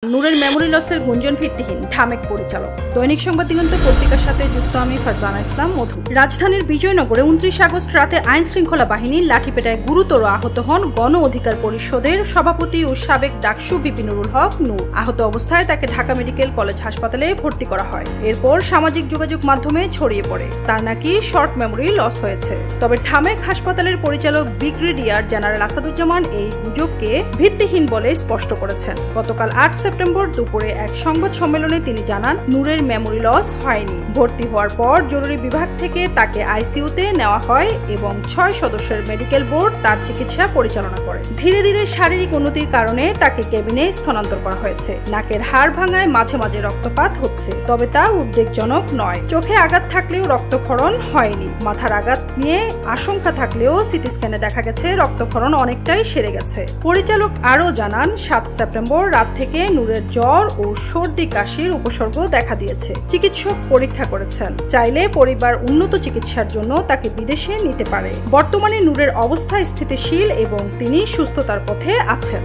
নূরের মেমোরি লসের গুঞ্জন ভিত্তিহীন ঢামেক পরিচালক। দৈনিক সংবাদ দিগন্ত পত্রিকার সাথে যুক্ত আমি ফারজানা ইসলাম মধু। রাজধানীর বিজয়নগরে ২৯ আগস্ট রাতে আইন শৃঙ্খলা বাহিনীর লাঠিপেটায় গুরুতর আহত হন গণ অধিকার পরিষদের সভাপতি ও সাবেক ডাকসু বিপি নুরুল হক নূর। আহত অবস্থায় তাকে ঢাকা মেডিকেল কলেজ হাসপাতালে ভর্তি করা হয়। এরপর সামাজিক যোগাযোগ মাধ্যমে ছড়িয়ে পড়ে তার নাকি শর্ট মেমোরি লস হয়েছে। তবে ঢামেক হাসপাতালের পরিচালক ব্রিগেডিয়ার জেনারেল আসাদুজ্জামান এই গুজবকে ভিত্তিহীন বলে স্পষ্ট করেছেন। গতকাল ৮ সেপ্টেম্বর দুপুরে এক সংবাদ সম্মেলনে তিনি জানান, নূরের মেমোরি লস হয়নি। ভর্তি হওয়ার পর জরুরি বিভাগ থেকে তাকে আইসিইউতে নেওয়া হয় এবং ৬ সদস্যের মেডিকেল বোর্ড তার চিকিৎসা পরিচালনা করে। ধীরে ধীরে শারীরিক উন্নতির কারণে তাকে কেবিনে স্থানান্তর করা হয়েছে। নাকের হাড় ভাঙায় মাঝে মাঝে রক্তপাত হচ্ছে, তবে তা উদ্বেগজনক নয়। চোখে আঘাত থাকলেও রক্তক্ষরণ হয়নি। মাথার আঘাত নিয়ে আশঙ্কা থাকলেও সিটি স্ক্যানে দেখা গেছে রক্তক্ষরণ অনেকটাই সেরে গেছে। পরিচালক আরও জানান, ৭ সেপ্টেম্বর রাত থেকে নূরের জ্বর ও সর্দি কাশির উপসর্গ দেখা দিয়েছে। চিকিৎসক পরীক্ষা করেছেন, চাইলে পরিবার উন্নত চিকিৎসার জন্য তাকে বিদেশে নিতে পারে। বর্তমানে নূরের অবস্থা স্থিতিশীল এবং তিনি সুস্থতার পথে আছেন।